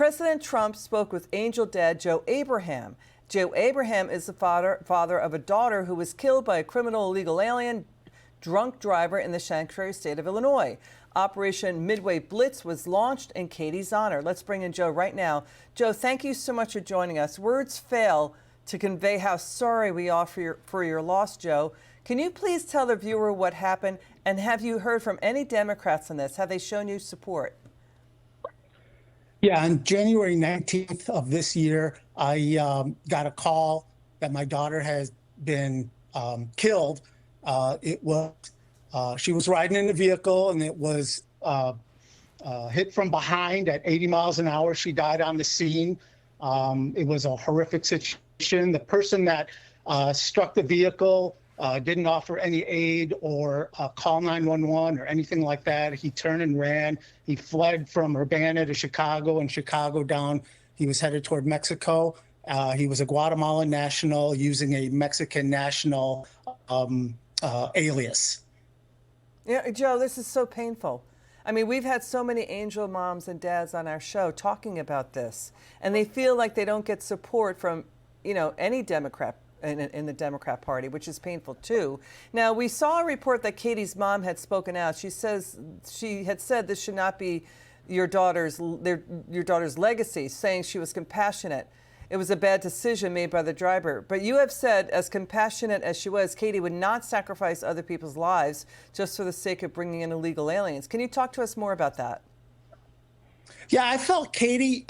President Trump spoke with Angel dad Joe Abraham. Joe Abraham is the father of a daughter who was killed by a criminal illegal alien drunk driver in the sanctuary state of Illinois. Operation Midway Blitz was launched in Katie's honor. Let's bring in Joe right now. Joe, thank you so much for joining us. Words fail to convey how sorry we are for your loss, Joe. Can you please tell the viewer what happened, and have you heard from any Democrats on this? Have they shown you support? Yeah, on January 19th of this year, I got a call that my daughter has been killed. She was riding in the vehicle, and it was hit from behind at 80 miles an hour. She died on the scene. It was a horrific situation. The person that struck the vehicle didn't offer any aid or call 911 or anything like that. He turned and ran. He fled from Urbana to Chicago, and Chicago down. He was headed toward Mexico. He was a Guatemalan national using a Mexican national alias. Yeah, Joe, this is so painful. I mean, we've had so many angel moms and dads on our show talking about this, and they feel like they don't get support from, any Democrat in the Democrat Party, which is painful too. Now, we saw a report that Katie's mom had spoken out. She had said this should not be your daughter's legacy, saying she was compassionate. It was a bad decision made by the driver. But you have said, as compassionate as she was, Katie would not sacrifice other people's lives just for the sake of bringing in illegal aliens. Can you talk to us more about that? Yeah, I felt Katie,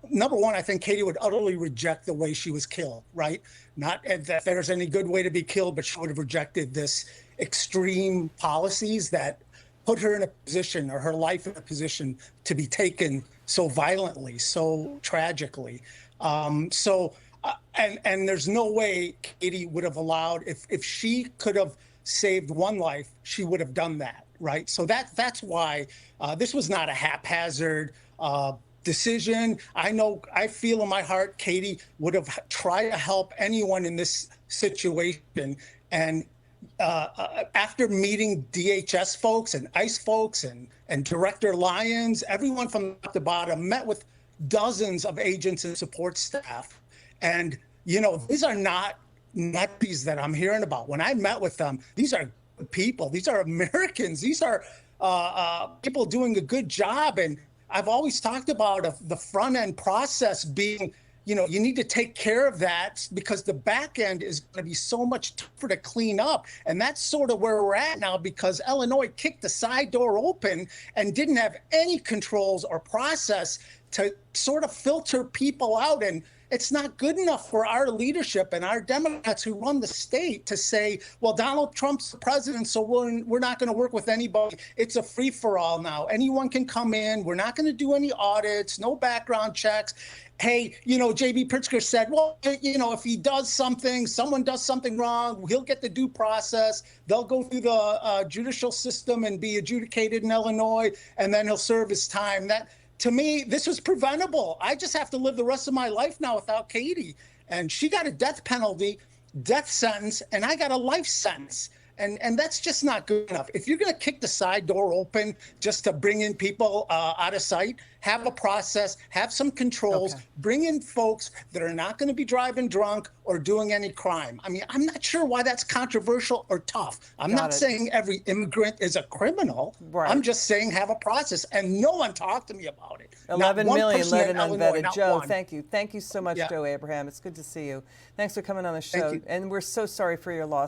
number one, I think Katie would utterly reject the way she was killed, right? Not that there's any good way to be killed, but she would have rejected this extreme policies that put her in a position, or her life in a position, to be taken so violently, so tragically. And there's no way Katie would have allowed, if she could have saved one life, she would have done that, right? So that's why this was not a haphazard decision. I feel in my heart Katie would have tried to help anyone in this situation. And after meeting DHS folks and ICE folks and Director Lyons, everyone from top to bottom, met with dozens of agents and support staff. And, these are not nutties that I'm hearing about. When I met with them, these are people. These are Americans. These are people doing a good job. And I've always talked about the front end process being, you need to take care of that, because the back end is going to be so much tougher to clean up. And that's sort of where we're at now, because Illinois kicked the side door open and didn't have any controls or process to sort of filter people out. And it's not good enough for our leadership and our Democrats who run the state to say, well, Donald Trump's the president, so we're not going to work with anybody. It's a free-for-all now. Anyone can come in. We're not going to do any audits, no background checks. Hey, J.B. Pritzker said, well, if he does something, someone does something wrong, he'll get the due process. They'll go through the judicial system and be adjudicated in Illinois, and then he'll serve his time. To me, this was preventable. I just have to live the rest of my life now without Katie. And she got a death penalty, death sentence, and I got a life sentence. And that's just not good enough. If you're going to kick the side door open just to bring in people out of sight, have a process, have some controls, bring in folks that are not going to be driving drunk or doing any crime. I mean, I'm not sure why that's controversial or tough. I'm not saying every immigrant is a criminal. Right. I'm just saying have a process. And no one talked to me about it. 11 million let in unvetted. Joe, one. thank you. Thank you so much, Joe Abraham. It's good to see you. Thanks for coming on the show. And we're so sorry for your loss.